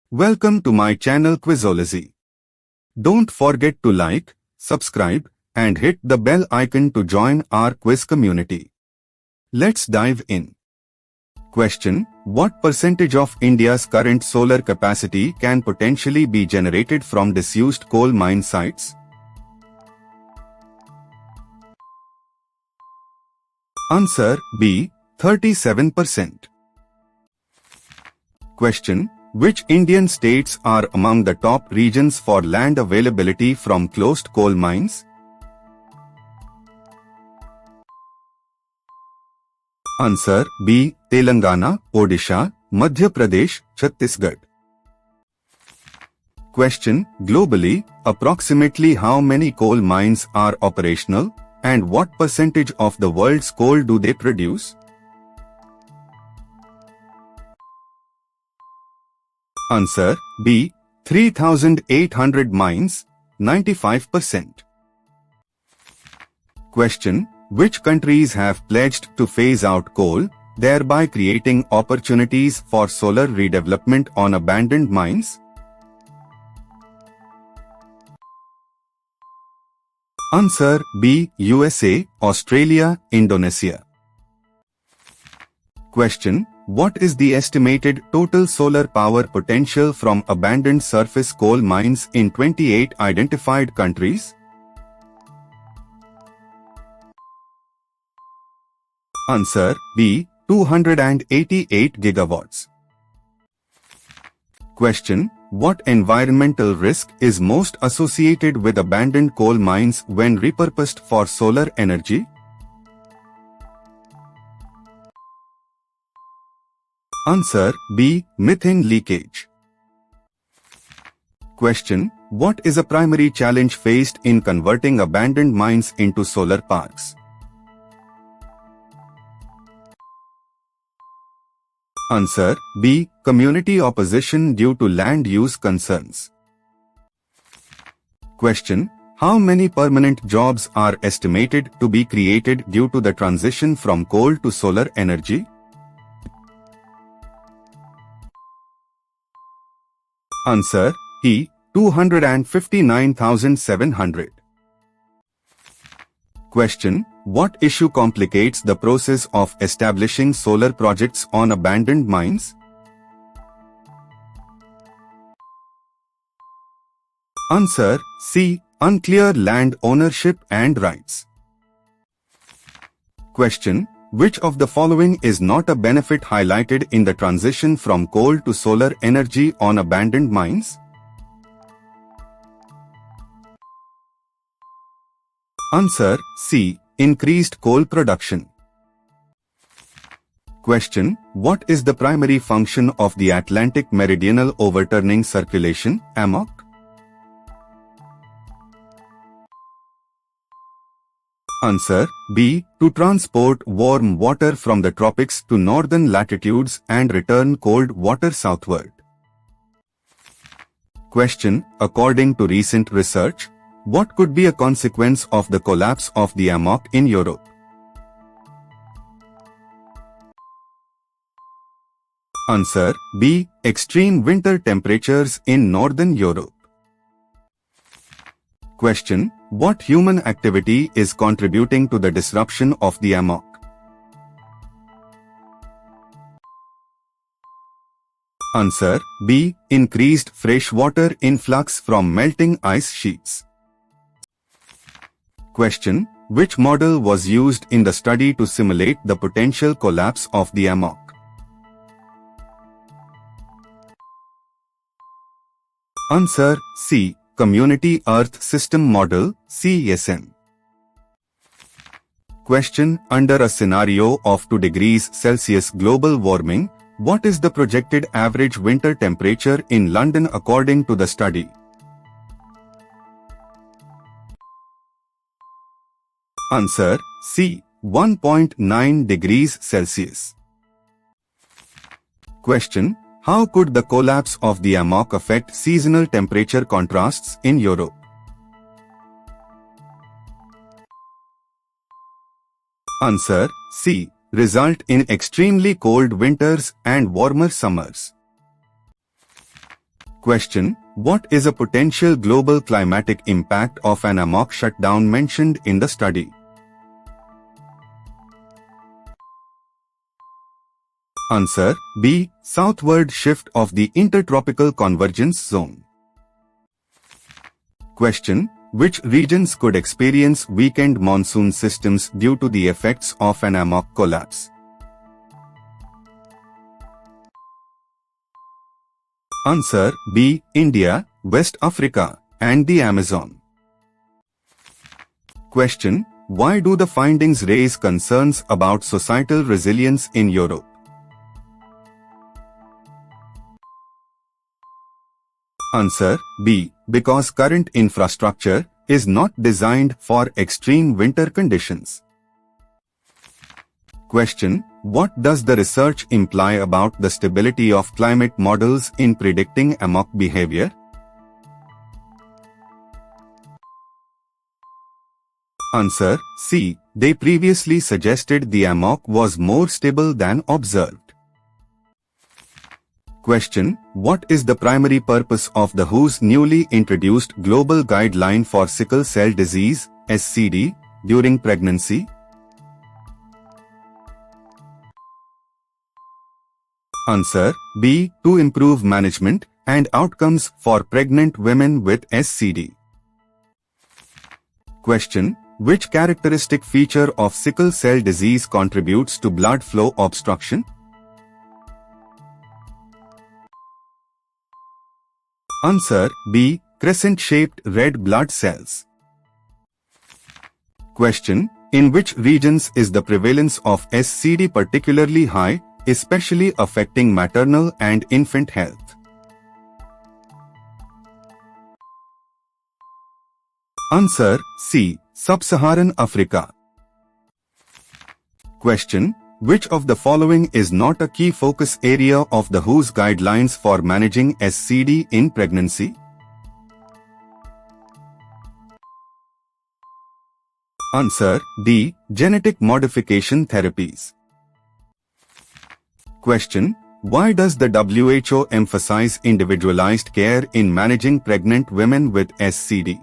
Welcome to my channel Quizology. Don't forget to like, subscribe, and hit the bell icon to join our quiz community. Let's dive in. Question: what percentage of India's current solar capacity can potentially be generated from disused coal mine sites? Answer B. 37%. Question: which Indian states are among the top regions for land availability from closed coal mines? Answer B. Telangana, Odisha, Madhya Pradesh, Chhattisgarh. Question: globally, approximately how many coal mines are operational, and what percentage of the world's coal do they produce? Answer B. 3,800 mines, 95%. Question: which countries have pledged to phase out coal, thereby creating opportunities for solar redevelopment on abandoned mines? Answer B. USA, Australia, Indonesia. Question: what is the estimated total solar power potential from abandoned surface coal mines in 28 identified countries? Answer B. 288 gigawatts. Question: what environmental risk is most associated with abandoned coal mines when repurposed for solar energy? Answer B. methane leakage. Question: what is a primary challenge faced in converting abandoned mines into solar parks? Answer B. community opposition due to land use concerns. Question: how many permanent jobs are estimated to be created due to the transition from coal to solar energy? Answer E. 259,700. Question: what issue complicates the process of establishing solar projects on abandoned mines? Answer C. unclear land ownership and rights. Question: which of the following is not a benefit highlighted in the transition from coal to solar energy on abandoned mines? Answer C. increased coal production. Question: what is the primary function of the Atlantic Meridional Overturning Circulation, AMOC? Answer B. to transport warm water from the tropics to northern latitudes and return cold water southward. Question: according to recent research, what could be a consequence of the collapse of the AMOC in Europe? Answer B. extreme winter temperatures in northern Europe. Question: what human activity is contributing to the disruption of the AMOC? Answer B. increased freshwater influx from melting ice sheets. Question: which model was used in the study to simulate the potential collapse of the AMOC? Answer C. Community Earth System Model, CESM. Question: under a scenario of 2 degrees Celsius global warming, what is the projected average winter temperature in London according to the study? Answer C. 1.9 degrees Celsius. Question: how could the collapse of the AMOC affect seasonal temperature contrasts in Europe? Answer C. result in extremely cold winters and warmer summers. Question: What is a potential global climatic impact of an amok shutdown mentioned in the study? Answer: B. Southward shift of the intertropical convergence zone. Question: Which regions could experience weakened monsoon systems due to the effects of an amok collapse? Answer: B. India, West Africa, and the Amazon. Question: Why do the findings raise concerns about societal resilience in Europe? Answer: B. Because current infrastructure is not designed for extreme winter conditions. Question: What does the research imply about the stability of climate models in predicting amok behavior? Answer: C. They previously suggested the amok was more stable than observed. Question: What is the primary purpose of the WHO's newly introduced Global Guideline for Sickle Cell Disease (SCD) during pregnancy? Answer: B. To improve management and outcomes for pregnant women with SCD. Question: Which characteristic feature of sickle cell disease contributes to blood flow obstruction? Answer: B. Crescent-shaped red blood cells. Question: In which regions is the prevalence of SCD particularly high, especially affecting maternal and infant health? Answer: C. Sub-Saharan Africa. Question: Which of the following is not a key focus area of the WHO's guidelines for managing SCD in pregnancy? Answer: D. Genetic modification therapies. Question: Why does the WHO emphasize individualized care in managing pregnant women with SCD?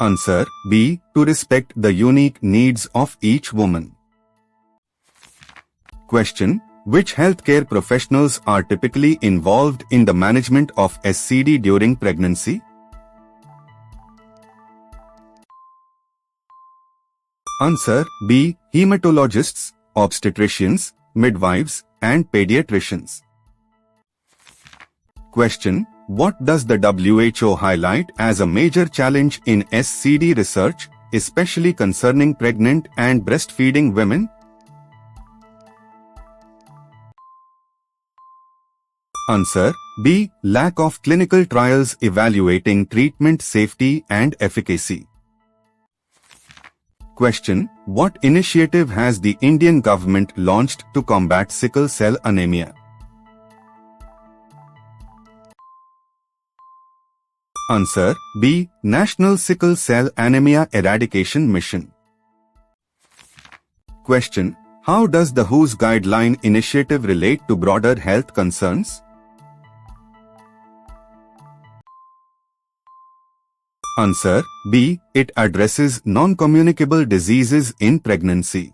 Answer: B. To respect the unique needs of each woman. Question: Which healthcare professionals are typically involved in the management of SCD during pregnancy? Answer: B. Hematologists, obstetricians, midwives, and pediatricians. Question: What does the WHO highlight as a major challenge in SCD research, especially concerning pregnant and breastfeeding women? Answer: B. Lack of clinical trials evaluating treatment safety and efficacy. Question: What initiative has the Indian government launched to combat sickle cell anemia? Answer: B. National Sickle Cell Anemia Eradication Mission. Question: How does the WHO's guideline initiative relate to broader health concerns? Answer: B. It addresses non-communicable diseases in pregnancy.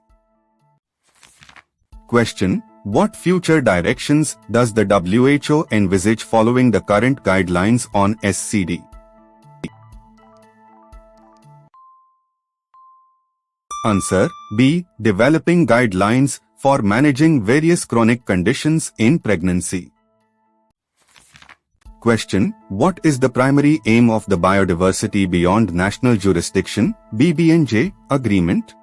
Question: What future directions does the WHO envisage following the current guidelines on SCD? Answer: B. Developing guidelines for managing various chronic conditions in pregnancy. Question: What is the primary aim of the Biodiversity Beyond National Jurisdiction (BBNJ) agreement?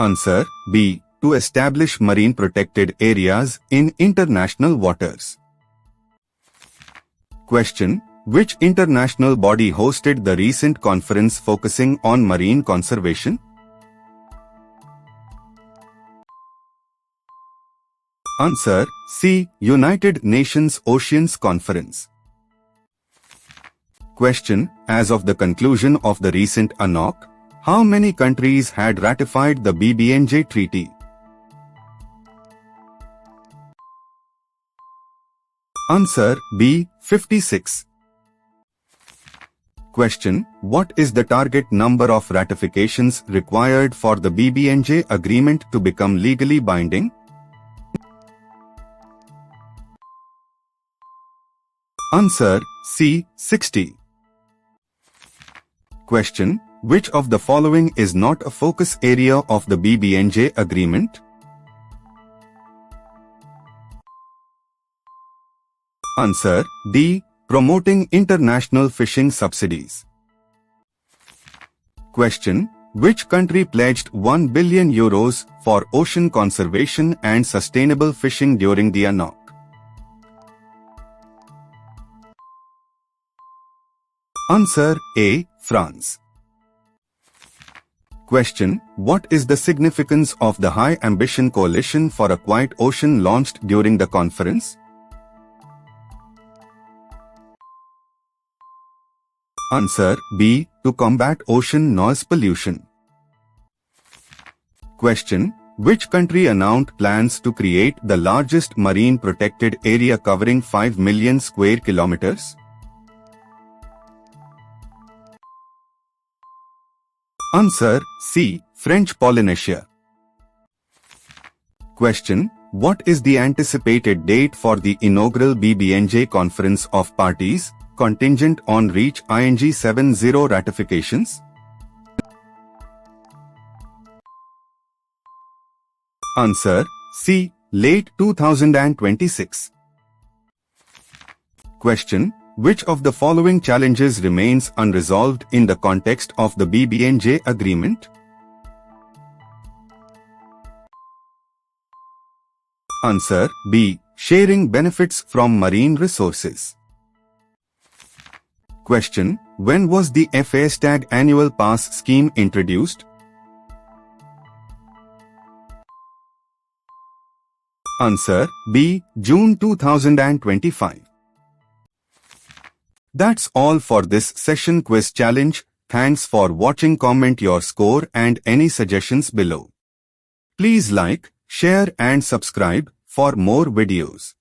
Answer: B. To establish marine protected areas in international waters. Question: Which international body hosted the recent conference focusing on marine conservation? Answer: C. United Nations Oceans Conference. Question: As of the conclusion of the recent ANOC, How many countries had ratified the BBNJ treaty? Answer B. 56. Question: What is the target number of ratifications required for the BBNJ agreement to become legally binding? Answer C. 60. Question: Which of the following is not a focus area of the BBNJ agreement? Answer D. Promoting international fishing subsidies. Question: Which country pledged €1 billion for ocean conservation and sustainable fishing during the UNOC? Answer A. France. Question: What is the significance of the High Ambition Coalition for a Quiet Ocean launched during the conference? Answer B. To combat ocean noise pollution. Question: Which country announced plans to create the largest marine protected area covering 5 million square kilometers? Answer C. French Polynesia. Question: What is the anticipated date for the inaugural BBNJ Conference of Parties, contingent on REACH ING 70 ratifications? Answer C. Late 2026. Question: Which of the following challenges remains unresolved in the context of the BBNJ agreement? Answer B. Sharing benefits from marine resources. Question: When was the FASTag annual pass scheme introduced? Answer B. June 2025. That's all for this session quiz challenge. Thanks for watching. Comment your score and any suggestions below. Please like, share and subscribe for more videos.